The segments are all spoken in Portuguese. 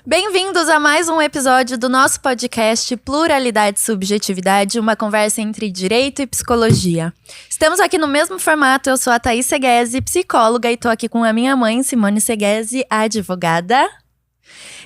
Bem-vindos a mais um episódio do nosso podcast Pluralidade e Subjetividade, uma conversa entre direito e psicologia. Estamos aqui no mesmo formato, eu sou a Thaís Seguesi, psicóloga, e tô aqui com a minha mãe, Simone Seguesi, advogada.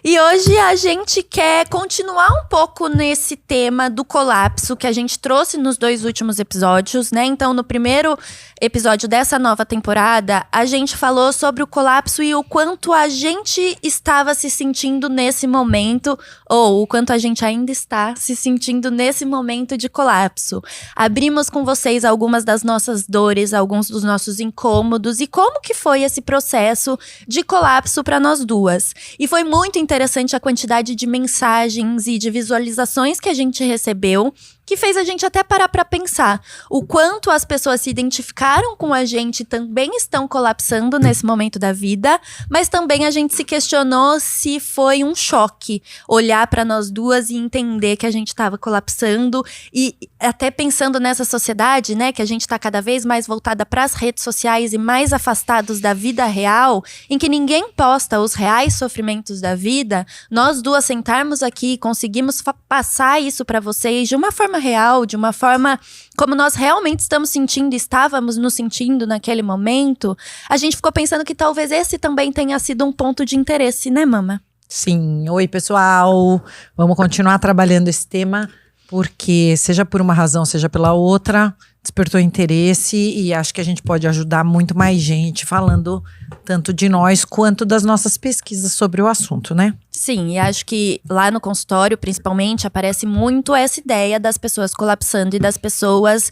E hoje a gente quer continuar um pouco nesse tema do colapso que a gente trouxe nos 2 últimos episódios, né? Então, no primeiro episódio dessa nova temporada, a gente falou sobre o colapso e o quanto a gente estava se sentindo nesse momento, ou o quanto a gente ainda está se sentindo nesse momento de colapso. Abrimos com vocês algumas das nossas dores, alguns dos nossos incômodos e como que foi esse processo de colapso para nós duas. E foi muito interessante a quantidade de mensagens e de visualizações que a gente recebeu, que fez a gente até parar para pensar o quanto as pessoas se identificaram com a gente, também estão colapsando nesse momento da vida, mas também a gente se questionou se foi um choque olhar para nós duas e entender que a gente estava colapsando, e até pensando nessa sociedade, né, que a gente está cada vez mais voltada para as redes sociais e mais afastados da vida real, em que ninguém posta os reais sofrimentos da vida. Nós duas sentarmos aqui e conseguimos passar isso para vocês de uma forma real, de uma forma como nós realmente estamos sentindo, estávamos nos sentindo naquele momento. A gente ficou pensando que talvez esse também tenha sido um ponto de interesse, né, mama? Sim. Oi, pessoal. Vamos continuar trabalhando esse tema, porque seja por uma razão, seja pela outra, despertou interesse e acho que a gente pode ajudar muito mais gente falando tanto de nós quanto das nossas pesquisas sobre o assunto, né? Sim, e acho que lá no consultório, principalmente, aparece muito essa ideia das pessoas colapsando e das pessoas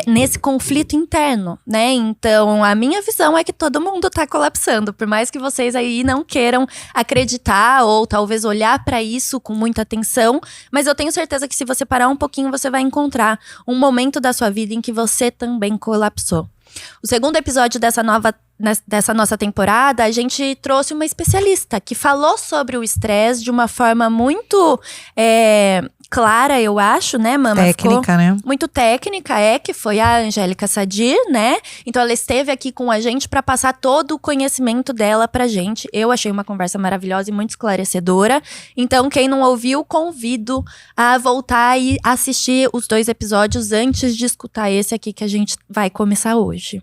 nesse conflito interno, né? Então, a minha visão é que todo mundo tá colapsando, por mais que vocês aí não queiram acreditar ou talvez olhar para isso com muita atenção, mas eu tenho certeza que se você parar um pouquinho, você vai encontrar um momento da sua vida em que você também colapsou. O segundo episódio dessa nossa temporada, a gente trouxe uma especialista que falou sobre o estresse de uma forma muito clara, eu acho, né, mama? Técnica, né? Muito técnica, que foi a Angélica Sadir, né? Então ela esteve aqui com a gente para passar todo o conhecimento dela pra gente. Eu achei uma conversa maravilhosa e muito esclarecedora. Então, quem não ouviu, convido a voltar e assistir os 2 episódios antes de escutar esse aqui que a gente vai começar hoje.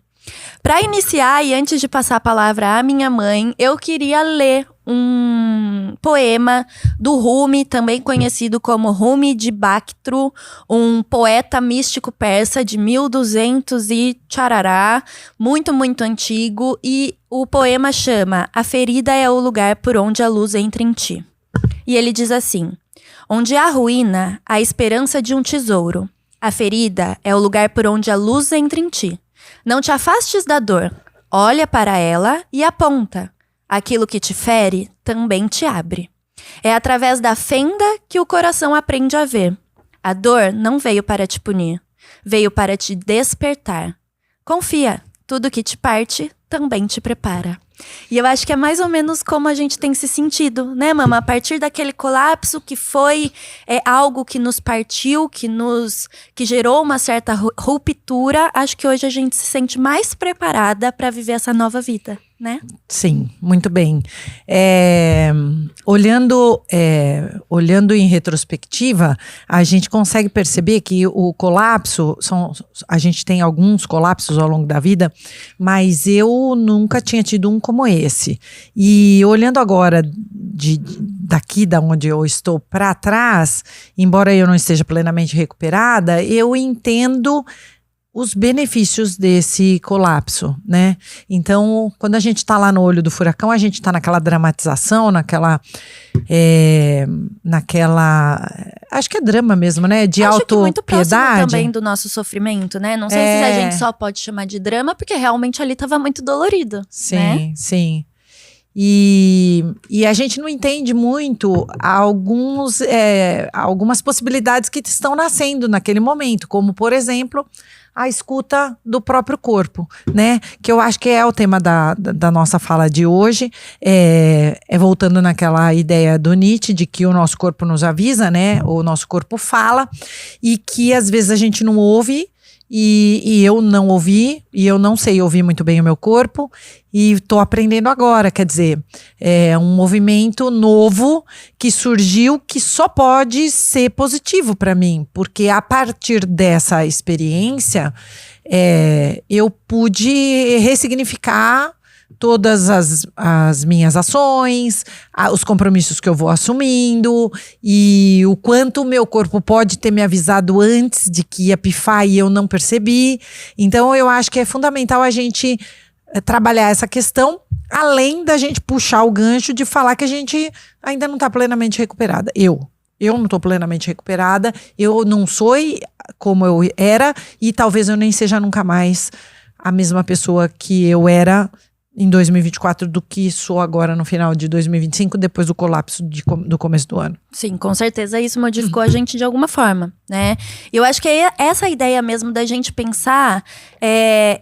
Para iniciar, e antes de passar a palavra à minha mãe, eu queria ler um poema do Rumi, também conhecido como Rumi de Bhaktru, um poeta místico persa de 1200 e tcharará, muito, muito antigo, e o poema chama A Ferida é o lugar por onde a luz entra em ti. E ele diz assim: onde há ruína, há esperança de um tesouro. A ferida é o lugar por onde a luz entra em ti. Não te afastes da dor, olha para ela e aponta. Aquilo que te fere também te abre. É através da fenda que o coração aprende a ver. A dor não veio para te punir, veio para te despertar. Confia, tudo que te parte também te prepara. E eu acho que é mais ou menos como a gente tem se sentido, né, mama? A partir daquele colapso que foi algo que nos partiu, que gerou uma certa ruptura, acho que hoje a gente se sente mais preparada para viver essa nova vida, né? Sim, muito bem. Olhando em retrospectiva, a gente consegue perceber que o colapso, a gente tem alguns colapsos ao longo da vida, mas eu nunca tinha tido um como esse. E olhando agora daqui da onde eu estou para trás, embora eu não esteja plenamente recuperada, eu entendo os benefícios desse colapso, né? Então, quando a gente está lá no olho do furacão, a gente está naquela dramatização, naquela, acho que é drama mesmo, né? De acho que muito próximo autopiedade. Também do nosso sofrimento, né? Não sei se a gente só pode chamar de drama, porque realmente ali estava muito dolorido. Sim, né? sim. E a gente não entende muito algumas possibilidades que estão nascendo naquele momento, como, por exemplo, a escuta do próprio corpo, né? Que eu acho que é o tema da nossa fala de hoje, voltando naquela ideia do Nietzsche, de que o nosso corpo nos avisa, né? O nosso corpo fala, e que às vezes a gente não ouve, e eu não ouvi, e eu não sei ouvir muito bem o meu corpo, e estou aprendendo agora. Quer dizer, é um movimento novo que surgiu, que só pode ser positivo para mim, porque a partir dessa experiência eu pude ressignificar todas as minhas ações, os compromissos que eu vou assumindo, e o quanto o meu corpo pode ter me avisado antes de que ia pifar e eu não percebi. Então eu acho que é fundamental a gente trabalhar essa questão, além da gente puxar o gancho de falar que a gente ainda não está plenamente recuperada. Eu não estou plenamente recuperada, eu não sou como eu era, e talvez eu nem seja nunca mais a mesma pessoa que eu era em 2024 do que sou agora no final de 2025, depois do colapso do começo do ano. Sim, com certeza isso modificou a gente de alguma forma, né? Eu acho que é essa ideia mesmo da gente pensar,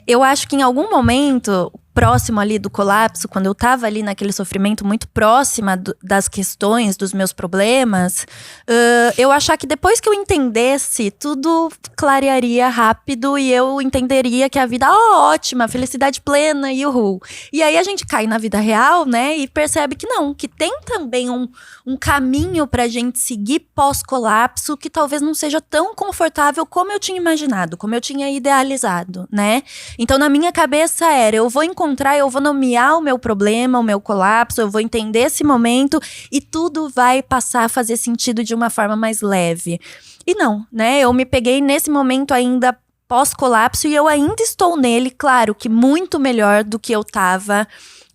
eu acho que em algum momento próximo ali do colapso, quando eu tava ali naquele sofrimento muito próxima das questões, dos meus problemas, eu achar que depois que eu entendesse, tudo clarearia rápido e eu entenderia que a vida é ótima, felicidade plena e uhul. E aí a gente cai na vida real, né, e percebe que não, que tem também um caminho pra gente seguir pós-colapso que talvez não seja tão confortável como eu tinha imaginado, como eu tinha idealizado, né? Então na minha cabeça eu vou nomear o meu problema, o meu colapso, eu vou entender esse momento e tudo vai passar a fazer sentido de uma forma mais leve. E não, né? Eu me peguei nesse momento ainda pós-colapso e eu ainda estou nele, claro, que muito melhor do que eu tava,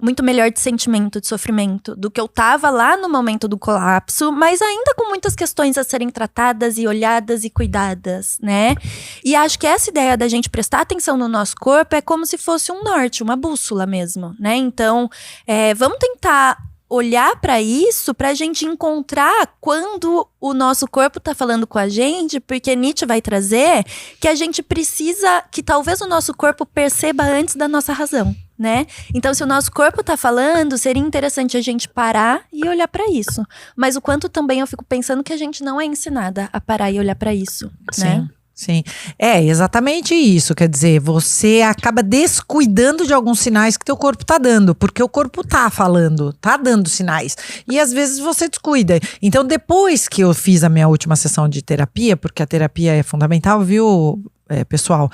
muito melhor de sentimento, de sofrimento, do que eu tava lá no momento do colapso, mas ainda com muitas questões a serem tratadas e olhadas e cuidadas, né? E acho que essa ideia da gente prestar atenção no nosso corpo é como se fosse um norte, uma bússola mesmo, né? Então, vamos tentar olhar para isso, pra gente encontrar quando o nosso corpo tá falando com a gente, porque Nietzsche vai trazer que a gente precisa, que talvez o nosso corpo perceba antes da nossa razão, né? Então, se o nosso corpo tá falando, seria interessante a gente parar e olhar para isso. Mas o quanto também eu fico pensando que a gente não é ensinada a parar e olhar para isso, né? Sim, é exatamente isso. Quer dizer, você acaba descuidando de alguns sinais que teu corpo tá dando, porque o corpo tá falando, tá dando sinais, e às vezes você descuida. Então, depois que eu fiz a minha última sessão de terapia, porque a terapia é fundamental, viu, pessoal?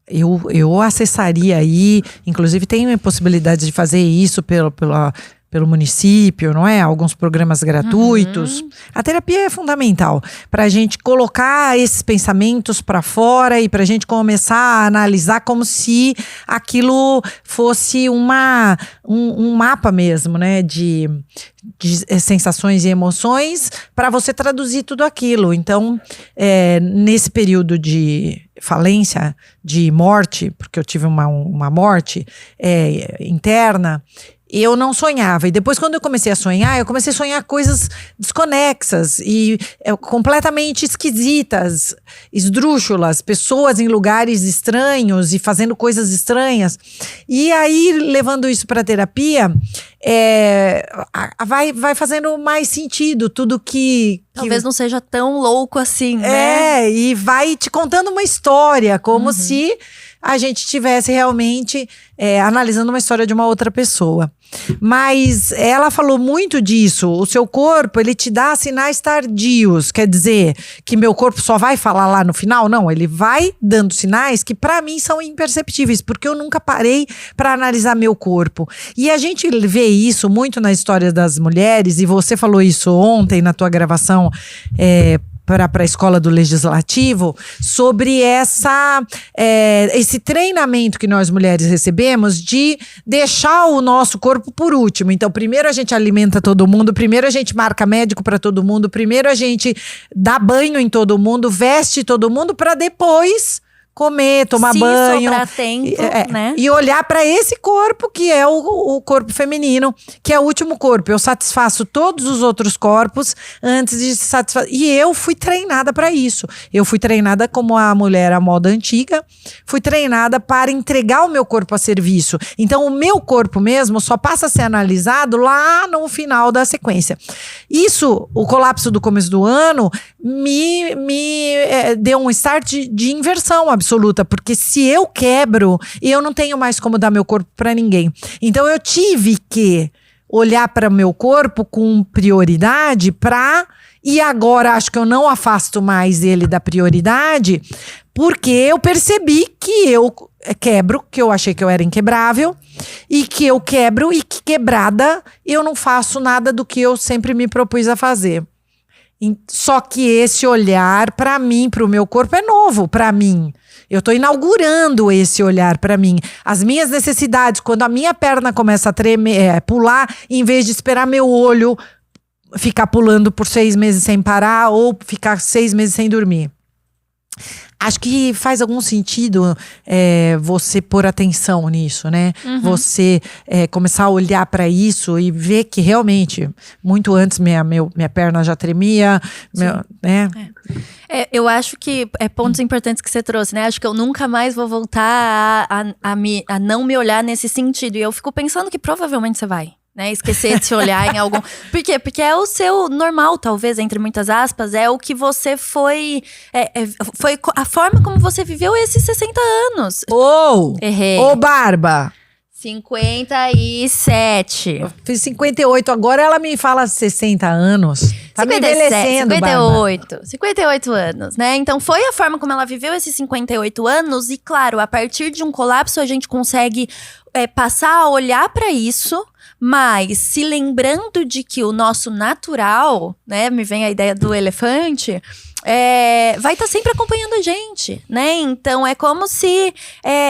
Eu acessaria aí, inclusive tem possibilidade de fazer isso pelo município, não é? Alguns programas gratuitos. A terapia é fundamental para a gente colocar esses pensamentos para fora e para a gente começar a analisar como se aquilo fosse um mapa mesmo, né? De sensações e emoções para você traduzir tudo aquilo. Então, nesse período de falência, de morte, porque eu tive uma morte interna, eu não sonhava. E depois, quando eu comecei a sonhar coisas desconexas e completamente esquisitas, esdrúxulas, pessoas em lugares estranhos e fazendo coisas estranhas. E aí, levando isso para a terapia, vai fazendo mais sentido tudo que talvez não seja tão louco assim, né? E vai te contando uma história, como se a gente estivesse realmente analisando uma história de uma outra pessoa. Mas ela falou muito disso. O seu corpo, ele te dá sinais tardios. Quer dizer, que meu corpo só vai falar lá no final? Não, ele vai dando sinais que pra mim são imperceptíveis, porque eu nunca parei pra analisar meu corpo. E a gente vê isso muito na história das mulheres, e você falou isso ontem na tua gravação para a Escola do Legislativo, sobre esse treinamento que nós mulheres recebemos de deixar o nosso corpo por último. Então, primeiro a gente alimenta todo mundo, primeiro a gente marca médico para todo mundo, primeiro a gente dá banho em todo mundo, veste todo mundo, para depois comer, tomar Se banho. sobrar tempo, né? E olhar para esse corpo que é o corpo feminino, que é o último corpo. Eu satisfaço todos os outros corpos antes de satisfazer. E eu fui treinada para isso. Eu fui treinada como a mulher à moda antiga, fui treinada para entregar o meu corpo a serviço. Então, o meu corpo mesmo só passa a ser analisado lá no final da sequência. Isso, o colapso do começo do ano, me deu um start de inversão absoluta, porque se eu quebro, eu não tenho mais como dar meu corpo para ninguém. Então eu tive que olhar para meu corpo com prioridade e agora acho que eu não afasto mais ele da prioridade, porque eu percebi que eu quebro, que eu achei que eu era inquebrável, e que eu quebro e que quebrada eu não faço nada do que eu sempre me propus a fazer. Só que esse olhar para mim, para o meu corpo, é novo para mim. Eu tô inaugurando esse olhar para mim. As minhas necessidades, quando a minha perna começa a tremer, pular, em vez de esperar meu olho ficar pulando por 6 meses sem parar ou ficar 6 meses sem dormir. Acho que faz algum sentido você pôr atenção nisso, né? Uhum. Você começar a olhar para isso e ver que realmente, muito antes minha perna já tremia, né? Eu acho que pontos importantes que você trouxe, né? Acho que eu nunca mais vou voltar a não me olhar nesse sentido. E eu fico pensando que provavelmente você vai. Né, esquecer de se olhar em algum... Por quê? Porque é o seu normal, talvez, entre muitas aspas, é o que você foi a forma como você viveu esses 60 anos. Errei. Barba! 57. Eu fiz 58, agora ela me fala 60 anos. Tá 57, me envelhecendo, 58. Barba. 58 anos, né? Então foi a forma como ela viveu esses 58 anos. E claro, a partir de um colapso a gente consegue passar a olhar para isso, mas se lembrando de que o nosso natural, né? Me vem a ideia do elefante, vai estar sempre acompanhando a gente, né? Então é como se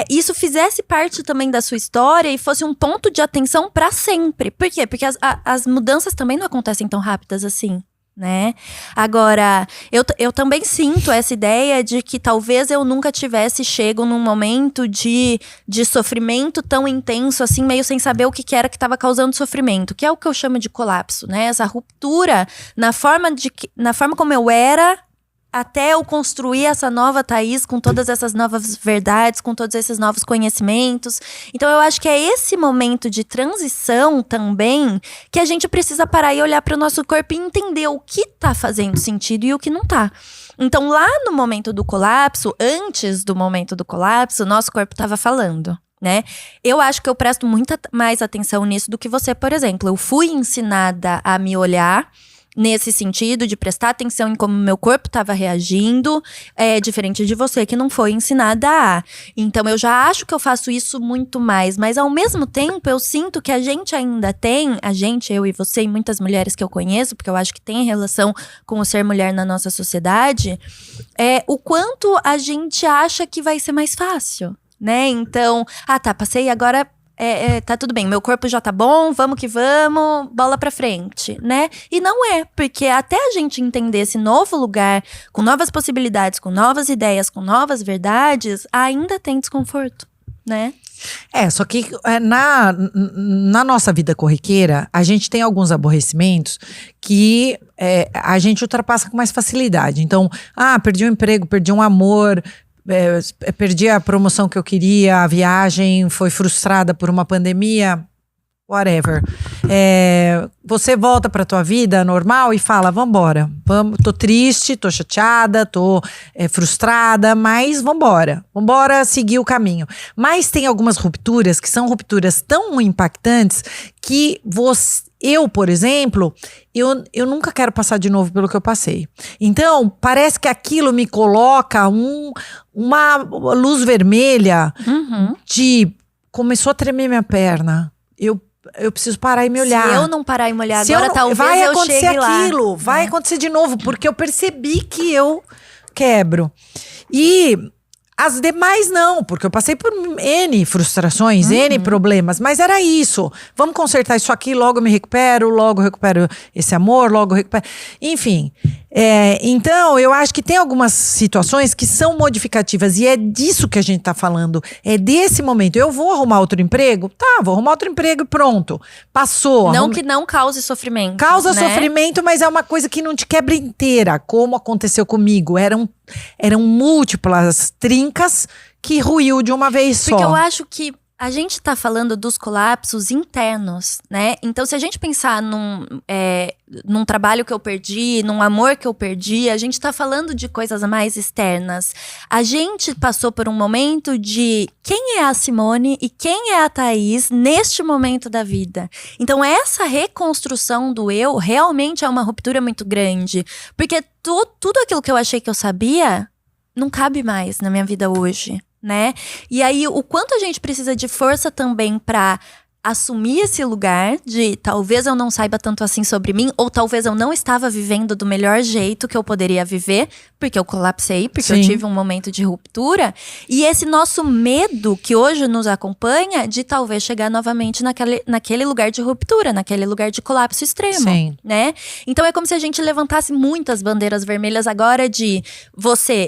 isso fizesse parte também da sua história e fosse um ponto de atenção para sempre. Por quê? Porque as mudanças também não acontecem tão rápidas assim. Né? Agora, eu também sinto essa ideia de que talvez eu nunca tivesse chego num momento de sofrimento tão intenso assim, meio sem saber o que era que estava causando sofrimento, que é o que eu chamo de colapso, né? Essa ruptura na forma como eu era, até eu construir essa nova Thaís com todas essas novas verdades, com todos esses novos conhecimentos. Então eu acho que é esse momento de transição também que a gente precisa parar e olhar para o nosso corpo e entender o que tá fazendo sentido e o que não tá. Então lá no momento do colapso, antes do momento do colapso, o nosso corpo tava falando. Né? Eu acho que eu presto muita mais atenção nisso do que você, por exemplo. Eu fui ensinada a me olhar nesse sentido de prestar atenção em como meu corpo estava reagindo, diferente de você que não foi ensinada a. Então eu já acho que eu faço isso muito mais, mas ao mesmo tempo eu sinto que a gente ainda tem, eu e você e muitas mulheres que eu conheço, porque eu acho que tem relação com o ser mulher na nossa sociedade, o quanto a gente acha que vai ser mais fácil, né? Então, passei agora... tá tudo bem, meu corpo já tá bom, vamos que vamos, bola pra frente, né? E não porque até a gente entender esse novo lugar, com novas possibilidades, com novas ideias, com novas verdades, ainda tem desconforto, né? Só que na nossa vida corriqueira, a gente tem alguns aborrecimentos que a gente ultrapassa com mais facilidade. Então, perdi um emprego, perdi um amor... perdi a promoção que eu queria, a viagem foi frustrada por uma pandemia, whatever. Você volta pra tua vida normal e fala, vambora, tô triste, tô chateada, tô frustrada, mas vambora seguir o caminho. Mas tem algumas rupturas que são rupturas tão impactantes que eu, por exemplo, eu nunca quero passar de novo pelo que eu passei. Então, parece que aquilo me coloca uma luz vermelha de... Começou a tremer minha perna. Eu preciso parar e me olhar. Se eu não parar e me olhar agora, talvez eu chegue lá. Vai acontecer de novo, porque eu percebi que eu quebro. E As demais não, porque eu passei por N frustrações, N problemas, mas era isso. Vamos consertar isso aqui, logo eu me recupero, logo eu recupero esse amor, logo eu recupero. Enfim, então eu acho que tem algumas situações que são modificativas e é disso que a gente tá falando. É desse momento. Eu vou arrumar outro emprego? Tá, vou arrumar outro emprego e pronto. Passou. Não que não cause sofrimento. Causa né? sofrimento, mas é uma coisa que não te quebra inteira, como aconteceu comigo. Eram múltiplas trincas que ruiu de uma vez só. Porque eu acho que a gente tá falando dos colapsos internos, né? Então, se a gente pensar num trabalho que eu perdi, num amor que eu perdi, a gente tá falando de coisas mais externas. A gente passou por um momento de quem é a Simone e quem é a Thaís neste momento da vida. Então, essa reconstrução do eu realmente é uma ruptura muito grande. Porque tudo aquilo que eu achei que eu sabia não cabe mais na minha vida hoje. Né? E aí, o quanto a gente precisa de força também pra assumir esse lugar de talvez eu não saiba tanto assim sobre mim, ou talvez eu não estava vivendo do melhor jeito que eu poderia viver, porque eu colapsei, porque eu tive um momento de ruptura. E esse nosso medo que hoje nos acompanha de talvez chegar novamente naquele lugar de ruptura, naquele lugar de colapso extremo, né? Então é como se a gente levantasse muitas bandeiras vermelhas agora de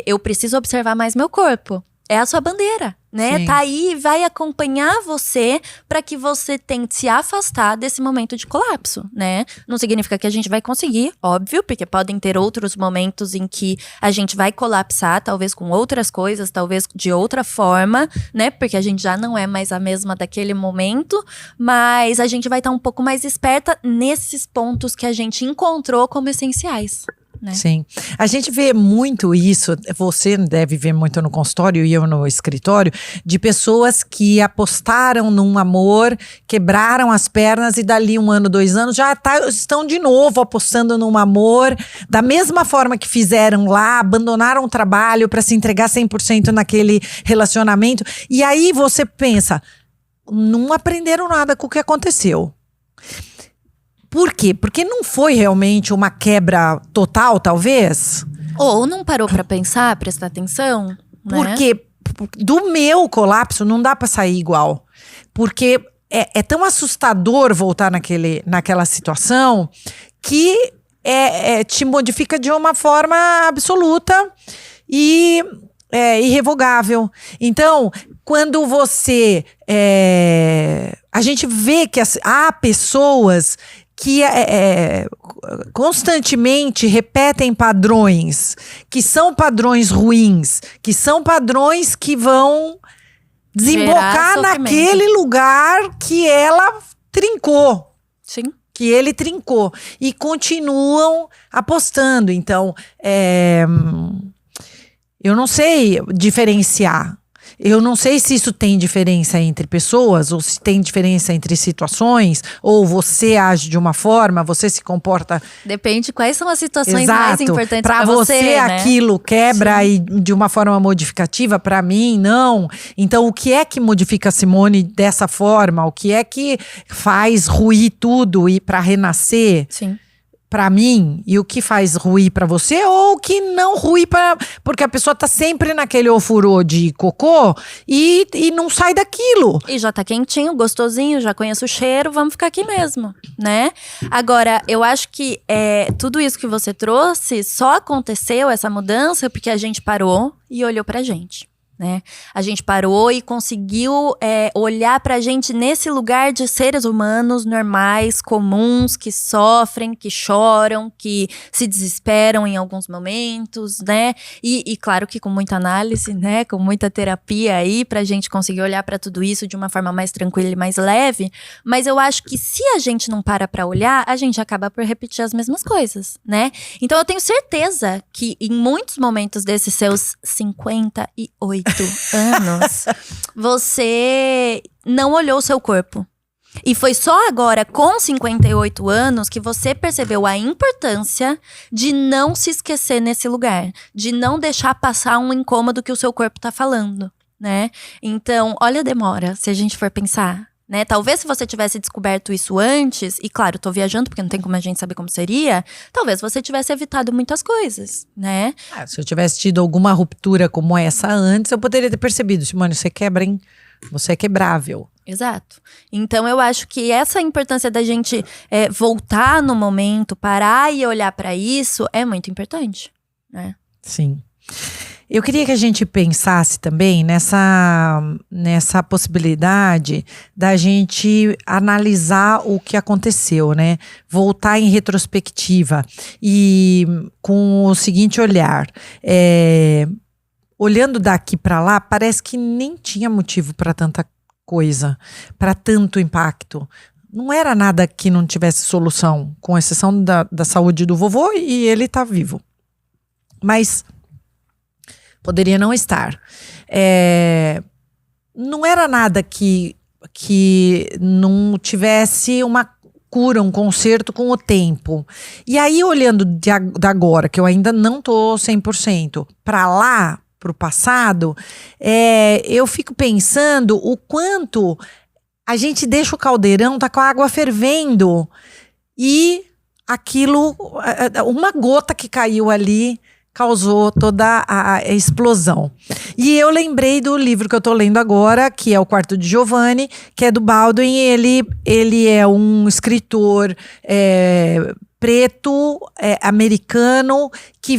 eu preciso observar mais meu corpo. É a sua bandeira, né? Tá aí, vai acompanhar você para que você tente se afastar desse momento de colapso, né? Não significa que a gente vai conseguir, óbvio, porque podem ter outros momentos em que a gente vai colapsar, talvez com outras coisas, talvez de outra forma, né? Porque a gente já não é mais a mesma daquele momento, mas a gente vai estar um pouco mais esperta nesses pontos que a gente encontrou como essenciais. Né? Sim. A gente vê muito isso, você deve ver muito no consultório e eu no escritório, de pessoas que apostaram num amor, quebraram as pernas e dali 1 ano, 2 anos já estão de novo apostando num amor, da mesma forma que fizeram lá, abandonaram o trabalho para se entregar 100% naquele relacionamento. E aí você pensa, não aprenderam nada com o que aconteceu. Por quê? Porque não foi realmente uma quebra total, talvez? Ou não parou pra pensar, prestar atenção, né? Porque do meu colapso não dá pra sair igual. Porque é tão assustador voltar naquela situação que te modifica de uma forma absoluta e irrevogável. Então, quando você... a gente vê que há pessoas que constantemente repetem padrões, que são padrões ruins, que são padrões que vão desembocar naquele lugar que ela trincou. Sim. Que ele trincou. E continuam apostando. Então, eu não sei diferenciar. Eu não sei se isso tem diferença entre pessoas, ou se tem diferença entre situações, ou você age de uma forma, você se comporta... Depende quais são as situações mais importantes para você, né? Aquilo quebra e de uma forma modificativa, para mim, não. Então, o que é que modifica a Simone dessa forma? O que é que faz ruir tudo e para renascer? Sim. Pra mim, e o que faz ruir pra você, ou o que não ruir porque a pessoa tá sempre naquele ofurô de cocô e não sai daquilo. E já tá quentinho, gostosinho, já conheço o cheiro, vamos ficar aqui mesmo, né? Agora, eu acho que tudo isso que você trouxe só aconteceu, essa mudança, porque a gente parou e olhou pra gente. Né? A gente parou e conseguiu olhar pra gente nesse lugar de seres humanos normais, comuns, que sofrem, que choram, que se desesperam em alguns momentos, né? E claro que com muita análise, né? Com muita terapia aí pra gente conseguir olhar pra tudo isso de uma forma mais tranquila e mais leve. Mas eu acho que se a gente não para pra olhar, a gente acaba por repetir as mesmas coisas, né? Então eu tenho certeza que em muitos momentos desses seus 58 anos, você não olhou o seu corpo. E foi só agora, com 58 anos, que você percebeu a importância de não se esquecer nesse lugar. De não deixar passar um incômodo que o seu corpo tá falando, né? Então, olha a demora, se a gente for pensar. né? Talvez se você tivesse descoberto isso antes, e claro, tô viajando porque não tem como a gente saber como seria, talvez você tivesse evitado muitas coisas, né? Se eu tivesse tido alguma ruptura como essa antes, eu poderia ter percebido, Simone, você quebra, hein? Você é quebrável. Exato. Então eu acho que essa importância da gente voltar no momento, parar e olhar para isso é muito importante, né? Sim. Eu queria que a gente pensasse também nessa possibilidade da gente analisar o que aconteceu, né? Voltar em retrospectiva e com o seguinte olhar. Olhando daqui para lá, parece que nem tinha motivo para tanta coisa, para tanto impacto. Não era nada que não tivesse solução, com exceção da saúde do vovô, e ele tá vivo. Mas poderia não estar. Não era nada que não tivesse uma cura, um conserto com o tempo. E aí, olhando da agora, que eu ainda não tô 100%, para lá, pro passado, eu fico pensando o quanto a gente deixa o caldeirão, tá com a água fervendo, e aquilo, uma gota que caiu ali, causou toda a explosão. E eu lembrei do livro que eu tô lendo agora, que é O Quarto de Giovanni, que é do Baldwin. Ele é um escritor preto, americano, que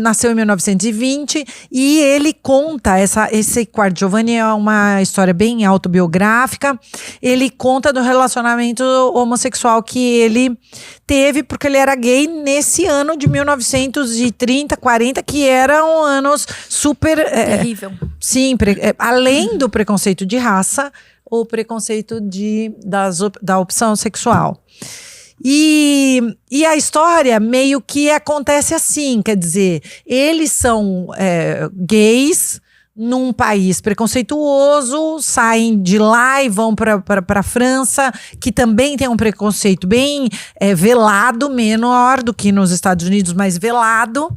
nasceu em 1920, e ele conta, esse Quarto de Giovanni é uma história bem autobiográfica. Ele conta do relacionamento homossexual que ele teve, porque ele era gay nesse ano de 1930, 40, que eram anos super... Terrível. Sim, além do preconceito de raça, o preconceito da opção sexual. E a história meio que acontece assim, quer dizer, eles são gays num país preconceituoso, saem de lá e vão para a França, que também tem um preconceito bem velado, menor do que nos Estados Unidos, mas velado,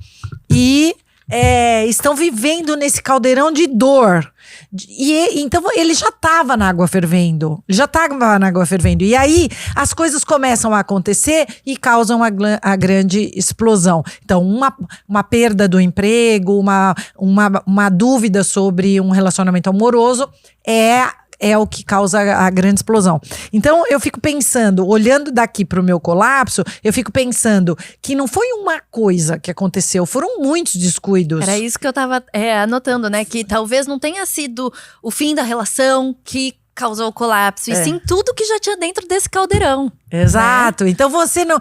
e estão vivendo nesse caldeirão de dor. Então ele já estava na água fervendo. E aí as coisas começam a acontecer e causam a grande explosão. Então, uma perda do emprego, uma dúvida sobre um relacionamento amoroso é o que causa a grande explosão. Então, eu fico pensando, olhando daqui para o meu colapso, eu fico pensando que não foi uma coisa que aconteceu, foram muitos descuidos. Era isso que eu tava anotando, né? Que talvez não tenha sido o fim da relação que causou o colapso, e sim tudo que já tinha dentro desse caldeirão. Exato. Então você não...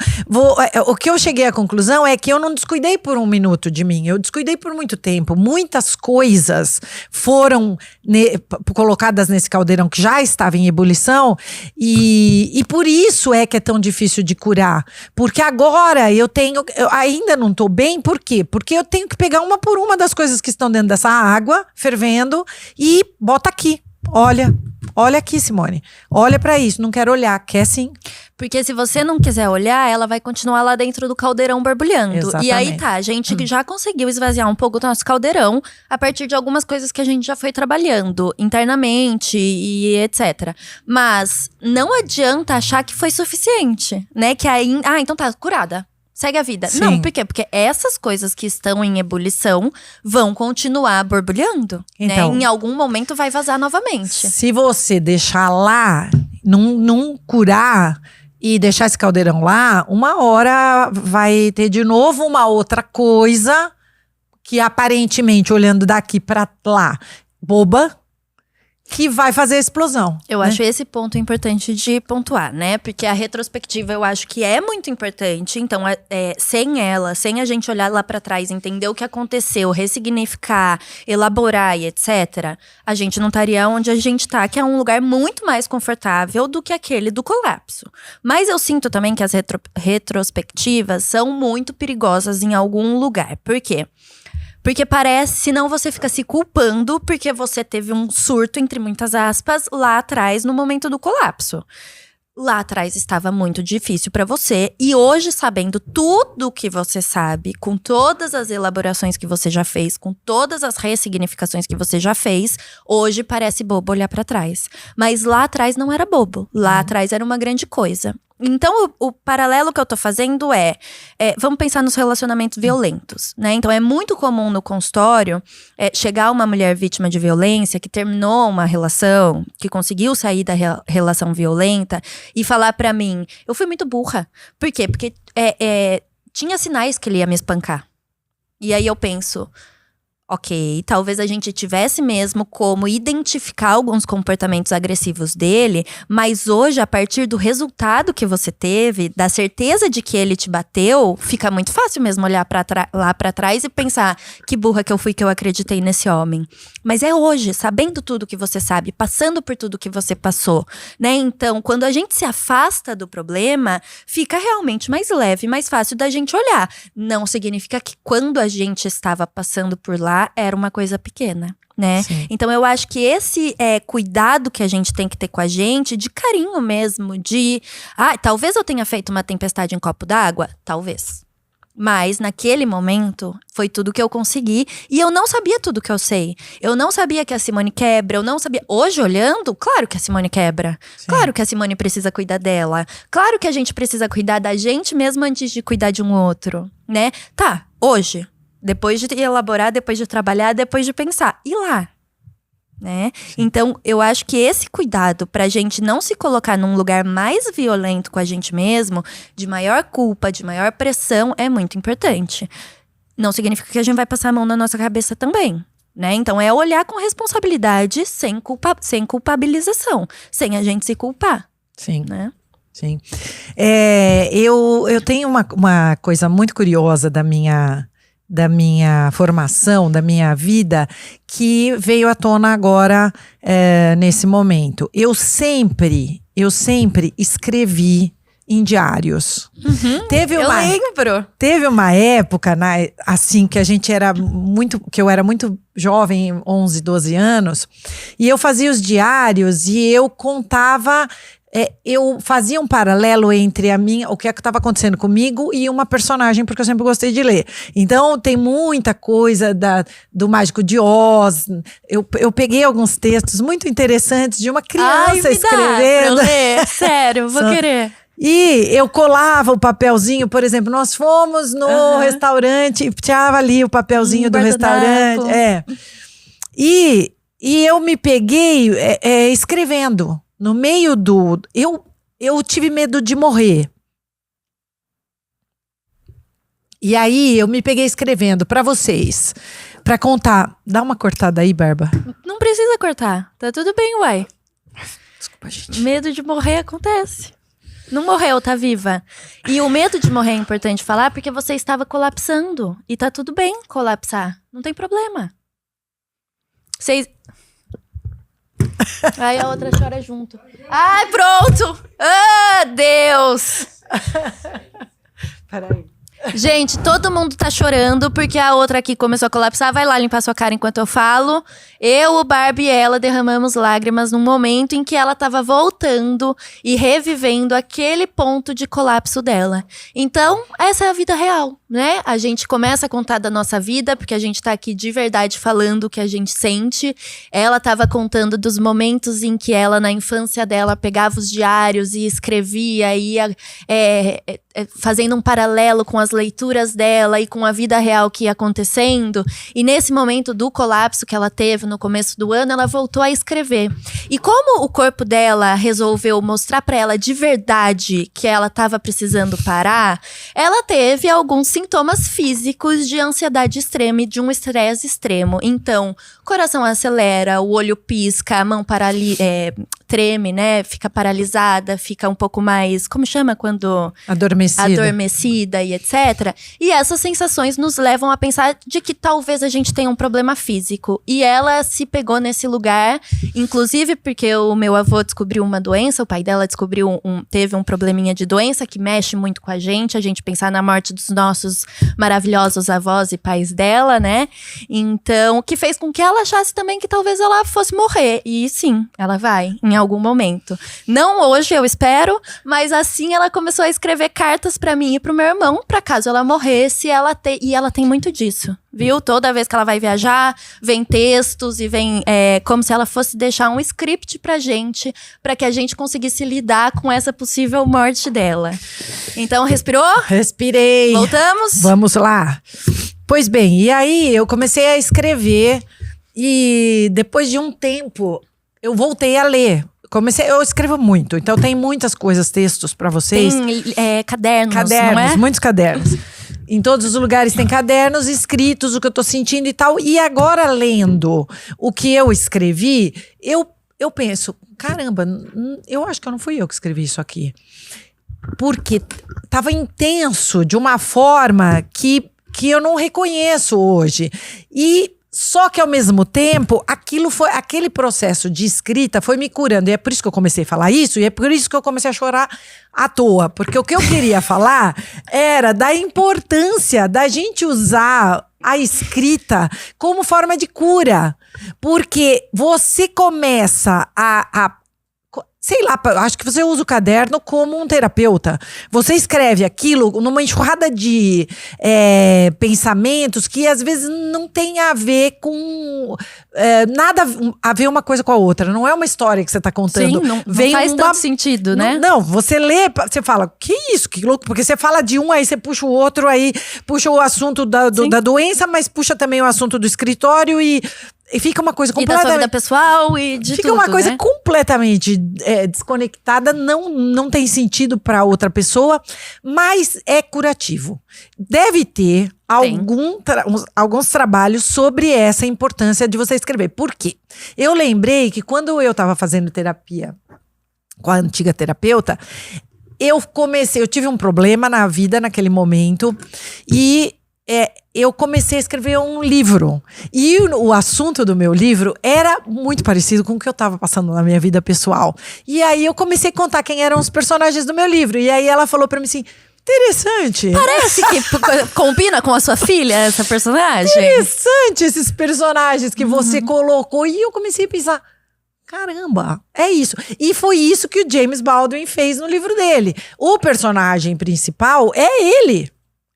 o que eu cheguei à conclusão é que eu não descuidei por um minuto de mim. Eu descuidei por muito tempo. Muitas coisas foram colocadas nesse caldeirão que já estava em ebulição, e por isso é que é tão difícil de curar. Porque agora eu ainda não tô bem. Por quê? Porque eu tenho que pegar uma por uma das coisas que estão dentro dessa água fervendo e bota aqui. Olha aqui, Simone. Olha pra isso. Não quero olhar. Quer sim? Porque se você não quiser olhar, ela vai continuar lá dentro do caldeirão borbulhando. Exatamente. E aí tá, a gente já conseguiu esvaziar um pouco do nosso caldeirão a partir de algumas coisas que a gente já foi trabalhando internamente e etc. Mas não adianta achar que foi suficiente, né? Que aí, então tá, curada. Segue a vida. Sim. Não, por quê? Porque essas coisas que estão em ebulição vão continuar borbulhando, então, né? Em algum momento vai vazar novamente. Se você deixar lá, não curar e deixar esse caldeirão lá, uma hora vai ter de novo uma outra coisa que aparentemente, olhando daqui pra lá, boba, que vai fazer a explosão. Eu acho esse ponto importante de pontuar, né? Porque a retrospectiva eu acho que é muito importante. Então, sem ela, sem a gente olhar lá pra trás, entender o que aconteceu, ressignificar, elaborar e etc., a gente não estaria onde a gente tá, que é um lugar muito mais confortável do que aquele do colapso. Mas eu sinto também que as retrospectivas são muito perigosas em algum lugar. Por quê? Porque parece, senão você fica se culpando porque você teve um surto, entre muitas aspas, lá atrás, no momento do colapso. Lá atrás estava muito difícil pra você. E hoje, sabendo tudo que você sabe, com todas as elaborações que você já fez, com todas as ressignificações que você já fez, hoje parece bobo olhar pra trás. Mas lá atrás não era bobo. Lá atrás era uma grande coisa. Então, o paralelo que eu tô fazendo vamos pensar nos relacionamentos violentos, né? Então, é muito comum no consultório chegar uma mulher vítima de violência, que terminou uma relação, que conseguiu sair da relação violenta e falar pra mim, eu fui muito burra. Por quê? Porque tinha sinais que ele ia me espancar. E aí eu penso, ok, talvez a gente tivesse mesmo como identificar alguns comportamentos agressivos dele, mas hoje, a partir do resultado que você teve, da certeza de que ele te bateu, fica muito fácil mesmo olhar lá pra trás e pensar, que burra que eu fui que eu acreditei nesse homem. Mas é hoje, sabendo tudo que você sabe, passando por tudo que você passou, né? Então, quando a gente se afasta do problema, fica realmente mais leve, mais fácil da gente olhar. Não significa que quando a gente estava passando por lá, era uma coisa pequena, né? Sim. Então eu acho que esse cuidado que a gente tem que ter com a gente, de carinho mesmo, de… talvez eu tenha feito uma tempestade em copo d'água, talvez. Mas naquele momento, foi tudo que eu consegui. E eu não sabia tudo que eu sei. Eu não sabia que a Simone quebra, eu não sabia… Hoje, olhando, claro que a Simone quebra. Sim. Claro que a Simone precisa cuidar dela. Claro que a gente precisa cuidar da gente mesmo antes de cuidar de um outro, né? Tá, hoje… Depois de elaborar, depois de trabalhar, depois de pensar. E lá? Né? Então, eu acho que esse cuidado pra gente não se colocar num lugar mais violento com a gente mesmo, de maior culpa, de maior pressão, é muito importante. Não significa que a gente vai passar a mão na nossa cabeça também. Né? Então, é olhar com responsabilidade, sem culpabilização. Sem a gente se culpar. Sim. Né? Sim. Eu tenho uma coisa muito curiosa da minha formação, da minha vida, que veio à tona agora, nesse momento. Eu sempre escrevi em diários. Eu lembro. Teve uma época, assim, que que eu era muito jovem, 11, 12 anos, e eu fazia os diários e eu contava… eu fazia um paralelo entre o que estava acontecendo comigo e uma personagem, porque eu sempre gostei de ler. Então, tem muita coisa do Mágico de Oz. Eu peguei alguns textos muito interessantes de uma criança escrevendo. Pra eu ler. Sério, vou querer. E eu colava o papelzinho, por exemplo, nós fomos no restaurante e tirava ali o papelzinho do restaurante. E eu me peguei escrevendo. No meio eu tive medo de morrer. E aí, eu me peguei escrevendo pra vocês. Pra contar. Dá uma cortada aí, Barba. Não precisa cortar. Tá tudo bem, uai. Desculpa, gente. Medo de morrer acontece. Não morreu, tá viva. E o medo de morrer é importante falar porque você estava colapsando. E tá tudo bem colapsar. Não tem problema. Aí a outra chora junto. Ai, pronto! Ah, Deus! Peraí. Gente, todo mundo tá chorando porque a outra aqui começou a colapsar. Vai lá limpar sua cara enquanto eu falo. Eu, o Barbie e ela derramamos lágrimas num momento em que ela tava voltando e revivendo aquele ponto de colapso dela. Então, essa é a vida real, né? A gente começa a contar da nossa vida porque a gente tá aqui de verdade falando o que a gente sente. Ela tava contando dos momentos em que ela, na infância dela, pegava os diários e escrevia, ia fazendo um paralelo com as leituras dela e com a vida real que ia acontecendo. E nesse momento do colapso que ela teve no começo do ano, ela voltou a escrever. E como o corpo dela resolveu mostrar pra ela de verdade que ela estava precisando parar, ela teve alguns sintomas físicos de ansiedade extrema e de um estresse extremo. Então, o coração acelera, o olho pisca, a mão treme, né? Fica paralisada, fica um pouco mais… Como chama quando… Adormecida e etc. E essas sensações nos levam a pensar de que talvez a gente tenha um problema físico. E ela se pegou nesse lugar, inclusive porque o meu avô descobriu uma doença, o pai dela teve um probleminha de doença que mexe muito com a gente pensar na morte dos nossos nossos maravilhosos avós e pais dela, né? Então, o que fez com que ela achasse também que talvez ela fosse morrer. E sim, ela vai, em algum momento. Não hoje, eu espero, mas assim ela começou a escrever cartas pra mim e pro meu irmão, pra caso ela morresse, e ela tem muito disso. Viu? Toda vez que ela vai viajar, vem textos e vem como se ela fosse deixar um script pra gente, pra que a gente conseguisse lidar com essa possível morte dela. Então, respirou? Respirei. Voltamos? Vamos lá. Pois bem, e aí eu comecei a escrever e depois de um tempo eu voltei a ler. Eu escrevo muito, então tem muitas coisas, textos pra vocês. Tem cadernos, não é? Muitos cadernos. Em todos os lugares tem cadernos escritos, o que eu tô sentindo e tal. E agora, lendo o que eu escrevi, eu penso, caramba, eu acho que não fui eu que escrevi isso aqui. Porque tava intenso de uma forma que eu não reconheço hoje. E só que ao mesmo tempo, aquele processo de escrita foi me curando. E é por isso que eu comecei a falar isso, e é por isso que eu comecei a chorar à toa. Porque o que eu queria falar era da importância da gente usar a escrita como forma de cura. Porque você começa sei lá, acho que você usa o caderno como um terapeuta. Você escreve aquilo numa enxurrada de pensamentos que às vezes não tem a ver com nada a ver uma coisa com a outra. Não é uma história que você está contando. Sim, não faz tanto sentido, né? Não, você lê, você fala, que isso, que louco. Porque você fala de um, aí você puxa o outro, aí puxa o assunto da doença, mas puxa também o assunto do escritório e fica uma coisa completamente... E da sua vida pessoal e de fica tudo, uma coisa né? completamente desconectada, não tem sentido para outra pessoa, mas é curativo. Deve ter alguns trabalhos sobre essa importância de você escrever. Por quê? Eu lembrei que quando eu estava fazendo terapia com a antiga terapeuta, eu tive um problema na vida naquele momento e eu comecei a escrever um livro. E o assunto do meu livro era muito parecido com o que eu estava passando na minha vida pessoal. E aí eu comecei a contar quem eram os personagens do meu livro. E aí ela falou pra mim assim, interessante. Parece que combina com a sua filha, essa personagem. Interessante esses personagens que você colocou. E eu comecei a pensar, caramba, é isso. E foi isso que o James Baldwin fez no livro dele. O personagem principal é ele.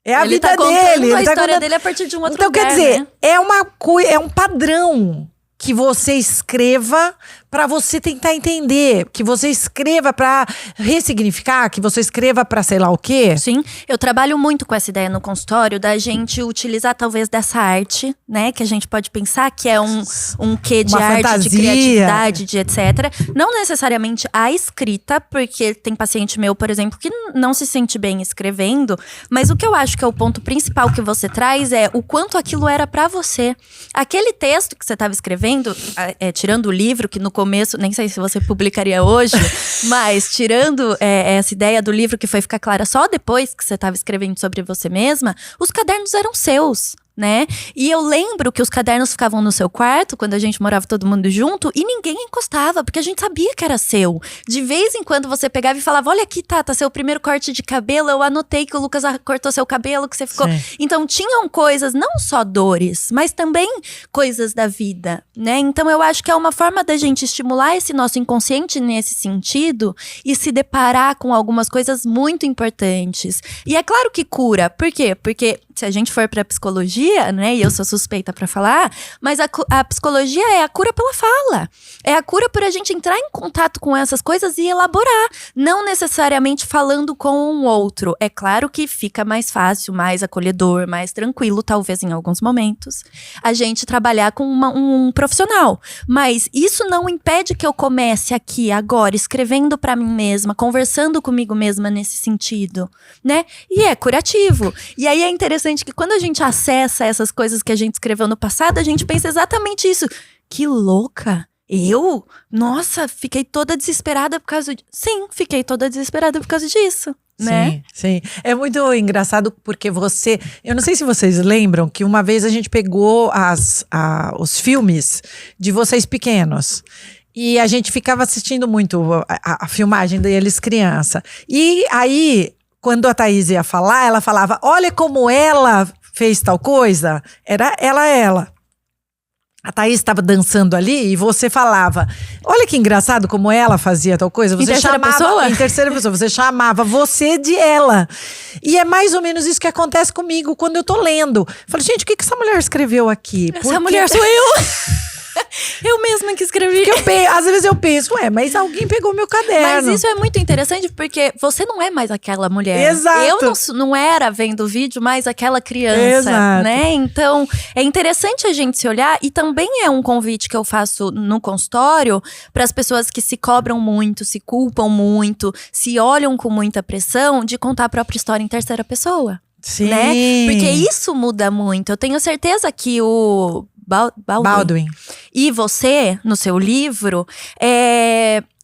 É a ele vida tá dele. A história dele a partir de um outro então, lugar, quer dizer, né? é um padrão que você escreva para você tentar entender, que você escreva para ressignificar, que você escreva para sei lá o quê. Sim, eu trabalho muito com essa ideia no consultório da gente utilizar talvez dessa arte, né? Que a gente pode pensar que é um quê de uma arte, fantasia, de criatividade, de etc. Não necessariamente a escrita, porque tem paciente meu, por exemplo, que não se sente bem escrevendo, mas o que eu acho que é o ponto principal que você traz é o quanto aquilo era para você. Aquele texto que você estava escrevendo, tirando o livro, que no começo, nem sei se você publicaria hoje, mas tirando essa ideia do livro que foi ficar clara só depois que você estava escrevendo sobre você mesma, os cadernos eram seus, né? E eu lembro que os cadernos ficavam no seu quarto, quando a gente morava todo mundo junto, e ninguém encostava, porque a gente sabia que era seu. De vez em quando você pegava e falava, olha aqui, Tata, seu primeiro corte de cabelo, eu anotei que o Lucas cortou seu cabelo, que você ficou... Sim. Então tinham coisas, não só dores, mas também coisas da vida, né? Então eu acho que é uma forma da gente estimular esse nosso inconsciente nesse sentido e se deparar com algumas coisas muito importantes. E é claro que cura. Por quê? Porque se a gente for pra psicologia, né, e eu sou suspeita pra falar, mas a psicologia é a cura pela fala. É a cura por a gente entrar em contato com essas coisas e elaborar. Não necessariamente falando com um outro. É claro que fica mais fácil, mais acolhedor, mais tranquilo, talvez em alguns momentos, a gente trabalhar com um profissional. Mas isso não impede que eu comece aqui, agora, escrevendo pra mim mesma, conversando comigo mesma nesse sentido, né? E é curativo. E aí é interessante que quando a gente acessa essas coisas que a gente escreveu no passado, a gente pensa exatamente isso. Que louca! Eu? Nossa, fiquei toda desesperada por causa disso. Sim, fiquei toda desesperada por causa disso, né? Sim. É muito engraçado porque eu não sei se vocês lembram que uma vez a gente pegou os filmes de vocês pequenos. E a gente ficava assistindo muito a filmagem deles criança. E aí... quando a Thaís ia falar, ela falava, olha como ela fez tal coisa. Era ela. A Thaís estava dançando ali e você falava, olha que engraçado como ela fazia tal coisa. Você Em terceira chamava, pessoa? Em terceira pessoa. Você chamava você de ela. E é mais ou menos isso que acontece comigo quando eu tô lendo. Falei, gente, o que essa mulher escreveu aqui? Essa mulher sou eu. Eu mesma que escrevi. Às vezes eu penso, mas alguém pegou meu caderno. Mas isso é muito interessante porque você não é mais aquela mulher. Exato. Eu não era vendo o vídeo mais aquela criança, Exato. né? Então, é interessante a gente se olhar e também é um convite que eu faço no consultório para as pessoas que se cobram muito, se culpam muito, se olham com muita pressão de contar a própria história em terceira pessoa. Sim. Né? Porque isso muda muito. Eu tenho certeza que o Baldwin e você, no seu livro,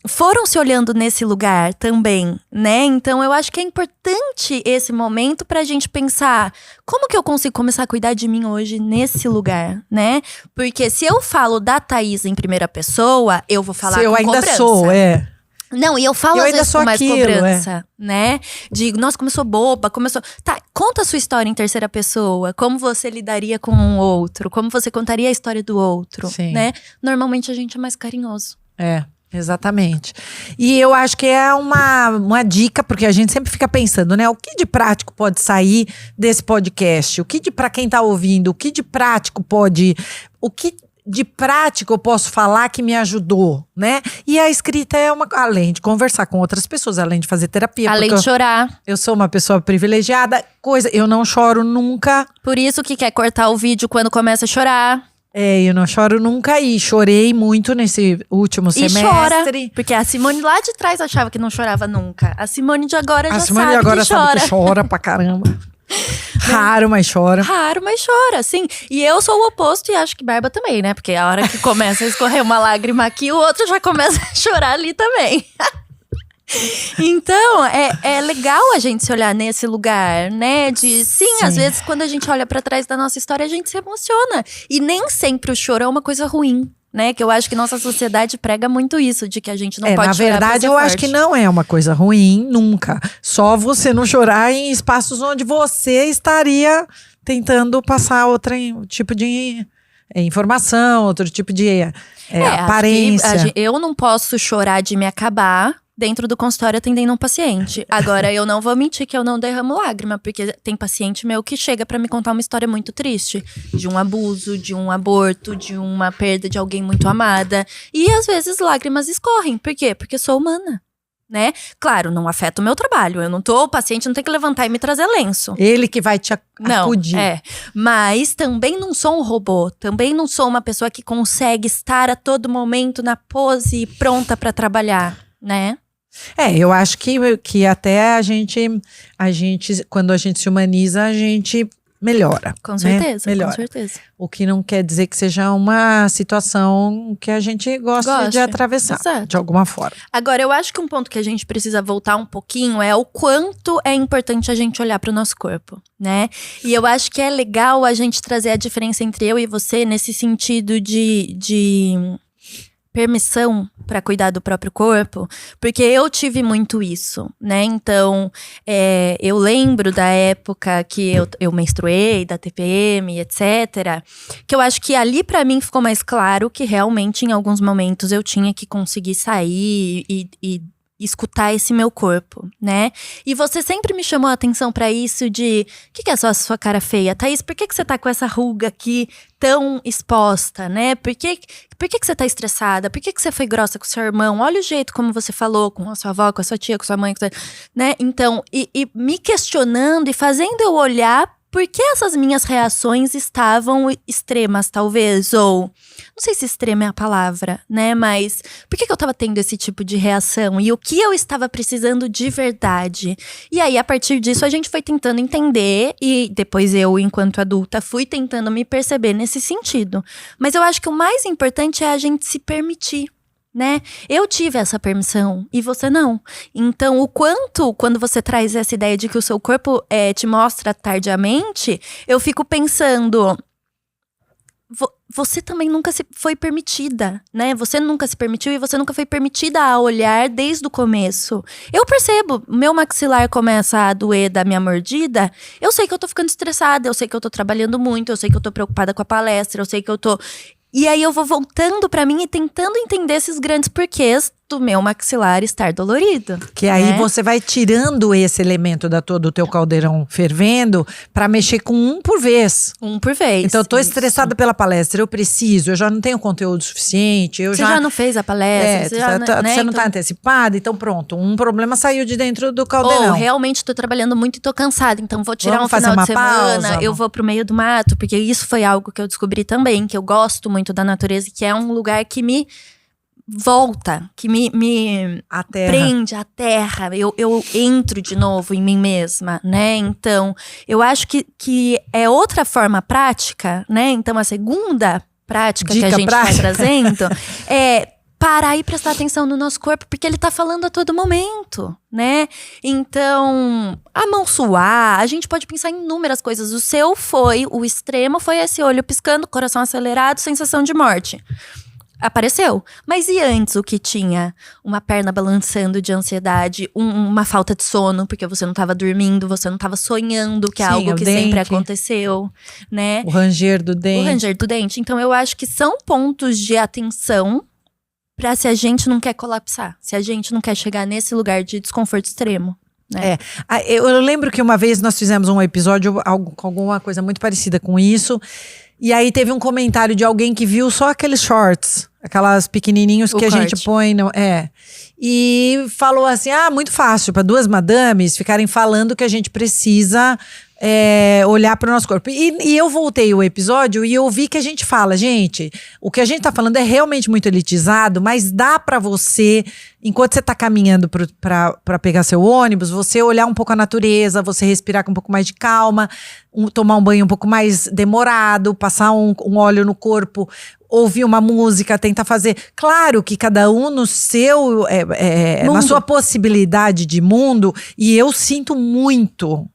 foram se olhando nesse lugar também, né? Então, eu acho que é importante esse momento pra gente pensar como que eu consigo começar a cuidar de mim hoje nesse lugar, né? Porque se eu falo da Thaís em primeira pessoa, eu vou falar com cobrança. Eu ainda sou, Não, e eu falo eu às ainda vezes sou com mais aquilo, cobrança, né? De, nossa, começou boba, começou… Tá, conta a sua história em terceira pessoa. Como você lidaria com um outro. Como você contaria a história do outro, Sim. né? Normalmente a gente é mais carinhoso. Exatamente. E eu acho que é uma dica, porque a gente sempre fica pensando, né? O que de prático pode sair desse podcast? O que para quem tá ouvindo, o que de prático pode… O que de prático eu posso falar que me ajudou, né? E a escrita é além de conversar com outras pessoas, além de fazer terapia. Além de chorar. Eu sou uma pessoa privilegiada, eu não choro nunca. Por isso que quer cortar o vídeo quando começa a chorar. Eu não choro nunca e chorei muito nesse último semestre. E chora, porque a Simone lá de trás achava que não chorava nunca. A Simone de agora já sabe que chora. Sabe que chora pra caramba. Raro, mas chora. Raro, mas chora, sim. E eu sou o oposto e acho que Barba também, né? Porque a hora que começa a escorrer uma lágrima aqui, o outro já começa a chorar ali também. Então, é legal a gente se olhar nesse lugar, né? Sim, às vezes, quando a gente olha pra trás da nossa história, a gente se emociona. E nem sempre o choro é uma coisa ruim. Né, que eu acho que nossa sociedade prega muito isso, de que a gente não pode chorar. Na verdade, eu acho que não é uma coisa ruim, nunca. Só você não chorar em espaços onde você estaria tentando passar outro tipo de informação, outro tipo de aparência. Eu não posso chorar de me acabar dentro do consultório atendendo um paciente. Agora, eu não vou mentir que eu não derramo lágrima, porque tem paciente meu que chega pra me contar uma história muito triste. De um abuso, de um aborto, de uma perda de alguém muito amada. E às vezes lágrimas escorrem. Por quê? Porque sou humana. Né? Claro, não afeta o meu trabalho. O paciente não tem que levantar e me trazer lenço. Ele que vai te acudir. Mas também não sou um robô. Também não sou uma pessoa que consegue estar a todo momento na pose pronta pra trabalhar, né? Eu acho que até a gente, quando a gente se humaniza, a gente melhora. Com certeza, né? Melhora. Com certeza. O que não quer dizer que seja uma situação que a gente gosta de atravessar, exato. De alguma forma. Agora, eu acho que um ponto que a gente precisa voltar um pouquinho é o quanto é importante a gente olhar para o nosso corpo, né? E eu acho que é legal a gente trazer a diferença entre eu e você nesse sentido de permissão para cuidar do próprio corpo, porque eu tive muito isso, né? Então, eu lembro da época que eu menstruei, da TPM, etc., que eu acho que ali para mim ficou mais claro que realmente em alguns momentos eu tinha que conseguir sair e escutar esse meu corpo, né? E você sempre me chamou a atenção pra isso de… O que é essa sua cara feia? Thaís, por que você tá com essa ruga aqui tão exposta, né? Por que você tá estressada? Por que você foi grossa com seu irmão? Olha o jeito como você falou com a sua avó, com a sua tia, com a sua mãe, né? Então, e me questionando e fazendo eu olhar por que essas minhas reações estavam extremas, talvez, ou… Não sei se extrema é a palavra, né? Mas por que eu tava tendo esse tipo de reação? E o que eu estava precisando de verdade? E aí, a partir disso, a gente foi tentando entender. E depois eu, enquanto adulta, fui tentando me perceber nesse sentido. Mas eu acho que o mais importante é a gente se permitir. Né? Eu tive essa permissão e você não. Então, o quanto, quando você traz essa ideia de que o seu corpo te mostra tardiamente, eu fico pensando… você também nunca se foi permitida, né? Você nunca se permitiu e você nunca foi permitida a olhar desde o começo. Eu percebo, meu maxilar começa a doer da minha mordida, eu sei que eu tô ficando estressada, eu sei que eu tô trabalhando muito, eu sei que eu tô preocupada com a palestra, eu sei que eu tô... E aí eu vou voltando pra mim e tentando entender esses grandes porquês do meu maxilar estar dolorido. Que aí né? você vai tirando esse elemento do teu caldeirão fervendo pra mexer com um por vez. Um por vez. Então eu tô isso. estressada pela palestra, eu já não tenho conteúdo suficiente. Você já não fez a palestra, você não tá antecipada, então pronto, um problema saiu de dentro do caldeirão. Ou realmente tô trabalhando muito e tô cansada, então vou tirar Vamos um final fazer de uma semana, pausa? eu vou pro meio do mato, porque isso foi algo que eu descobri também, que eu gosto muito da natureza, que é um lugar que me volta, que me A terra. prende à terra, eu entro de novo em mim mesma, né? Então, eu acho que é outra forma prática, né? Então, a segunda prática Dica que a gente prática. vai trazendo é parar e prestar atenção no nosso corpo, porque ele tá falando a todo momento, né? Então, a mão suar, a gente pode pensar em inúmeras coisas. O extremo foi esse olho piscando, coração acelerado, sensação de morte. Apareceu. Mas e antes o que tinha? Uma perna balançando de ansiedade, uma falta de sono, porque você não estava dormindo, você não estava sonhando, que é Sim, algo o que dente. sempre aconteceu, né? O ranger do O dente. ranger do dente. Então eu acho que são pontos de atenção pra se a gente não quer colapsar, se a gente não quer chegar nesse lugar de desconforto extremo. Né? Eu lembro que uma vez nós fizemos um episódio com alguma coisa muito parecida com isso. E aí teve um comentário de alguém que viu só aqueles shorts, aquelas pequenininhos que a gente põe no, e falou assim: muito fácil para duas madames ficarem falando que a gente precisa olhar para o nosso corpo. E eu voltei o episódio e eu vi que a gente fala, gente, o que a gente tá falando é realmente muito elitizado, mas dá para você, enquanto você tá caminhando para pegar seu ônibus, você olhar um pouco a natureza, você respirar com um pouco mais de calma, tomar um banho um pouco mais demorado, passar um óleo no corpo, ouvir uma música, tentar fazer. Claro que cada um no seu, na sua possibilidade de mundo, e eu sinto muito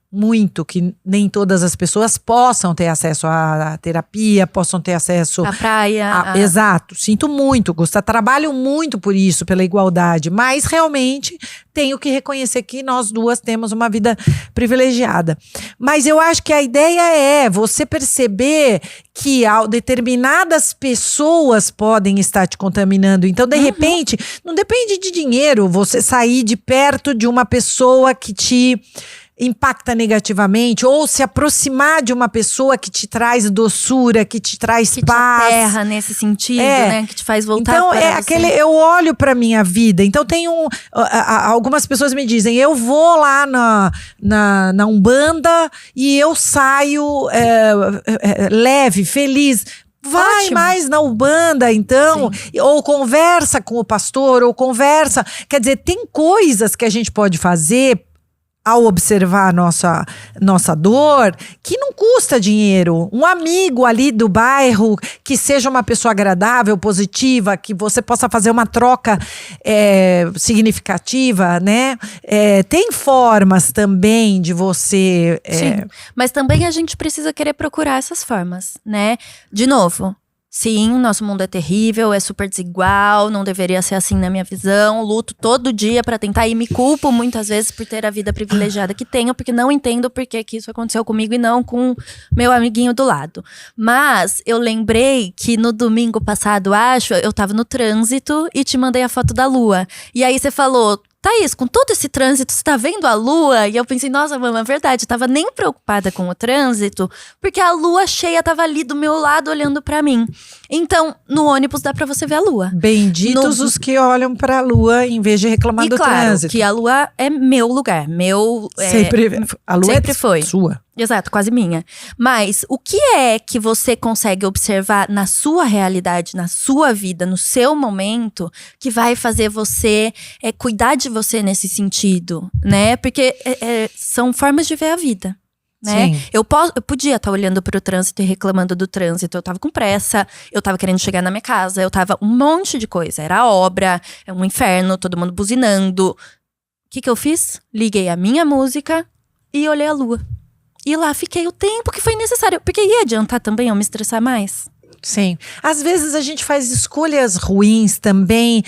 que nem todas as pessoas possam ter acesso à terapia, possam ter acesso à praia. Exato, sinto muito, trabalho muito por isso, pela igualdade, mas realmente tenho que reconhecer que nós duas temos uma vida privilegiada. Mas eu acho que a ideia é você perceber que determinadas pessoas podem estar te contaminando. Então, de repente, não depende de dinheiro você sair de perto de uma pessoa que te impacta negativamente, ou se aproximar de uma pessoa que te traz doçura, que te traz paz. Que te aterra nesse sentido, né? Que te faz voltar então, para você. Eu olho pra minha vida. Então, tem algumas pessoas me dizem, eu vou lá na Umbanda e eu saio leve, feliz. Vai Ótimo. mais na Umbanda, então, ou conversa com o pastor, ou conversa. Quer dizer, tem coisas que a gente pode fazer ao observar a nossa dor, que não custa dinheiro. Um amigo ali do bairro, que seja uma pessoa agradável, positiva, que você possa fazer uma troca significativa, né? Tem formas também de você... Sim, mas também a gente precisa querer procurar essas formas, né? De novo... Sim, o nosso mundo é terrível, é super desigual, não deveria ser assim na minha visão. Luto todo dia pra tentar e me culpo muitas vezes por ter a vida privilegiada que tenho, porque não entendo por que isso aconteceu comigo e não com meu amiguinho do lado. Mas eu lembrei que no domingo passado, eu tava no trânsito e te mandei a foto da lua. E aí você falou... Thaís, com todo esse trânsito, você tá vendo a lua? E eu pensei, nossa, mano, é verdade, eu tava nem preocupada com o trânsito, porque a lua cheia tava ali do meu lado olhando pra mim. Então, no ônibus dá pra você ver a lua. Benditos os que olham pra lua em vez de reclamar do trânsito. Que a lua é meu lugar, a lua sempre foi sua. Exato, quase minha. Mas o que é que você consegue observar na sua realidade, na sua vida, no seu momento, que vai fazer você cuidar de você nesse sentido, né? Porque são formas de ver a vida. Né? Eu podia estar olhando para o trânsito e reclamando do trânsito. Eu tava com pressa, eu tava querendo chegar na minha casa, eu tava um monte de coisa. Era obra, é um inferno, todo mundo buzinando. O que eu fiz? Liguei a minha música e olhei a lua. E lá fiquei o tempo que foi necessário. Porque ia adiantar também eu me estressar mais. Sim. Às vezes a gente faz escolhas ruins também,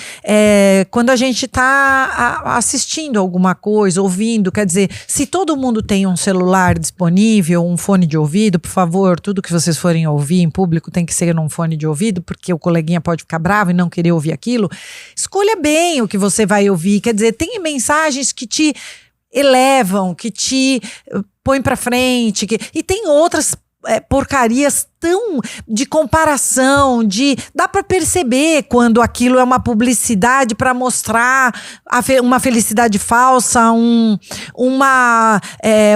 quando a gente está assistindo alguma coisa, ouvindo. Quer dizer, se todo mundo tem um celular disponível, um fone de ouvido, por favor, tudo que vocês forem ouvir em público tem que ser num fone de ouvido, porque o coleguinha pode ficar bravo e não querer ouvir aquilo. Escolha bem o que você vai ouvir. Quer dizer, tem mensagens que te elevam, que te põem para frente, e tem outras porcarias tão de comparação, dá para perceber quando aquilo é uma publicidade para mostrar uma felicidade falsa, uma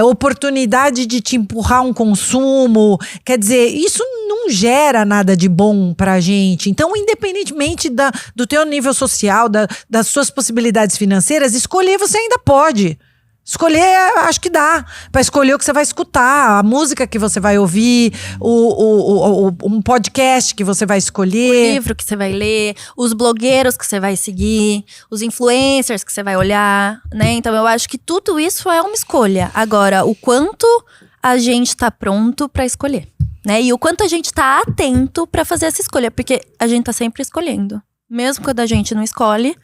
oportunidade de te empurrar um consumo. Quer dizer, isso não gera nada de bom pra gente. Então, independentemente do teu nível social, das suas possibilidades financeiras, escolher você ainda pode. Escolher, acho que dá, para escolher o que você vai escutar, a música que você vai ouvir, um podcast que você vai escolher. O livro que você vai ler, os blogueiros que você vai seguir, os influencers que você vai olhar, né? Então eu acho que tudo isso é uma escolha. Agora, o quanto a gente tá pronto para escolher, né? E o quanto a gente tá atento para fazer essa escolha, porque a gente tá sempre escolhendo. Mesmo quando a gente não escolhe,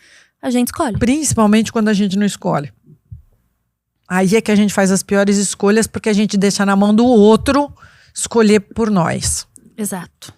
a gente escolhe. Principalmente quando a gente não escolhe. Aí é que a gente faz as piores escolhas, porque a gente deixa na mão do outro escolher por nós. Exato.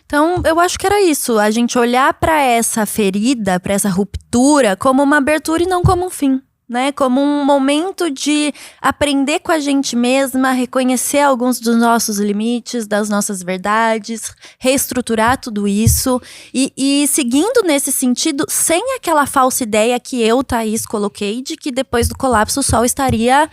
Então, eu acho que era isso. A gente olhar para essa ferida, para essa ruptura, como uma abertura e não como um fim. Né? Como um momento de aprender com a gente mesma, reconhecer alguns dos nossos limites, das nossas verdades, reestruturar tudo isso e seguindo nesse sentido, sem aquela falsa ideia que eu, Thaís, coloquei de que depois do colapso o sol estaria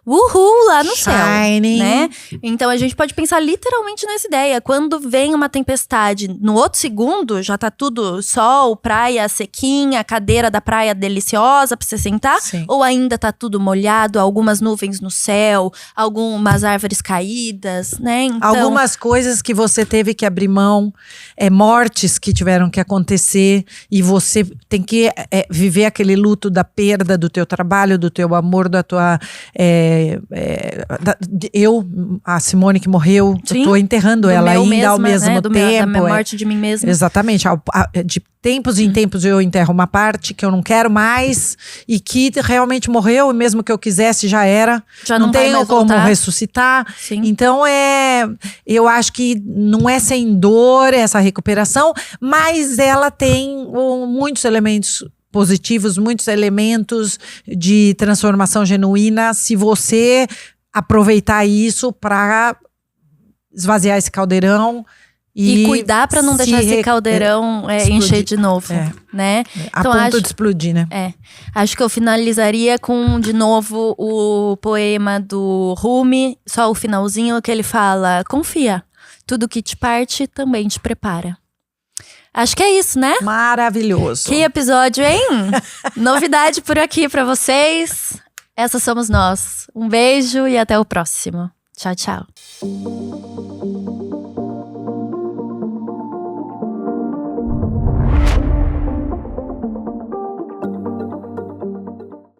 lá no céu, né? Então a gente pode pensar literalmente nessa ideia. Quando vem uma tempestade, no outro segundo já tá tudo sol, praia sequinha, cadeira da praia deliciosa pra você sentar. Sim. Ou ainda tá tudo molhado, algumas nuvens no céu, algumas árvores caídas, né? Então, algumas coisas que você teve que abrir mão, mortes que tiveram que acontecer, e você tem que viver aquele luto da perda do teu trabalho, do teu amor, da tua… a Simone que morreu, sim, eu tô enterrando ela ainda mesma, ao mesmo tempo. Da morte de mim mesma. Exatamente. De tempos em tempos eu enterro uma parte que eu não quero mais e que realmente morreu, e mesmo que eu quisesse já era. Já não tenho mais como voltar. ressuscitar. Sim. Então eu acho que não é sem dor essa recuperação, mas ela tem muitos elementos positivos, muitos elementos de transformação genuína, se você aproveitar isso para esvaziar esse caldeirão e cuidar para não deixar esse caldeirão encher de novo, né? A ponto de explodir, né? Acho que eu finalizaria com, de novo, o poema do Rumi, só o finalzinho, que ele fala: confia, tudo que te parte também te prepara. Acho que é isso, né? Maravilhoso. Que episódio, hein? Novidade por aqui pra vocês. Essas somos nós. Um beijo e até o próximo. Tchau, tchau.